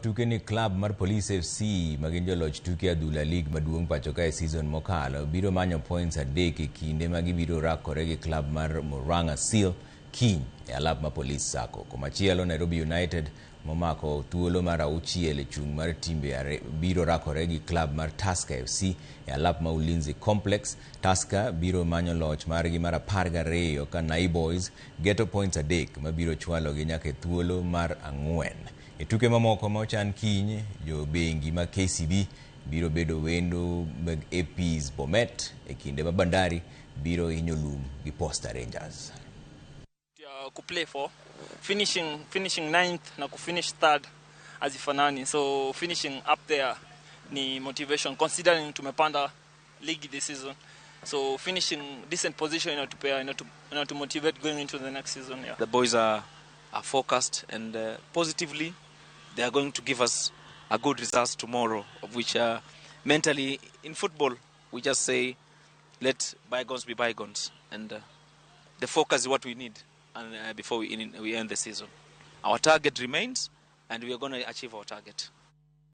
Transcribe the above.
tuke ni club mar Police FC magin joloch tuke adhula league maduong' pacho kae season mokalo biro manyo points adek e kinde ma gibiro rakore gi club mar Murang'a FC kiny e alap ma Police Sacco. Komachielo Nairobi United momako thuolo mar 6 e chung' mar timbe biro rakore gi club mar Tusker FC e alap ma Ulinzi Complex. Tusker biro manyo loch margi mar 12 ka Naiboys geto points adek mabiro chwalo gi nyaka thuolo mar 4. E tuke mamoko ma ochan kiny, jo bengi ma KCB biro bedo wendo mag APs Bomet e kinde ma Bandari biro hinyo lum gi Posta Rangers. Ku play for finishing 9th na ku finish 3rd azifanani, so finishing up there ni motivation considering tumepanda league this season, so finishing decent position to motivate going into the next season. Yeah, the boys are focused and positively they are going to give us a good results tomorrow, of which mentally in football we just say let bygones be bygones, and the focus is what we need. And before we end the season, our target remains, and we are going to achieve our target.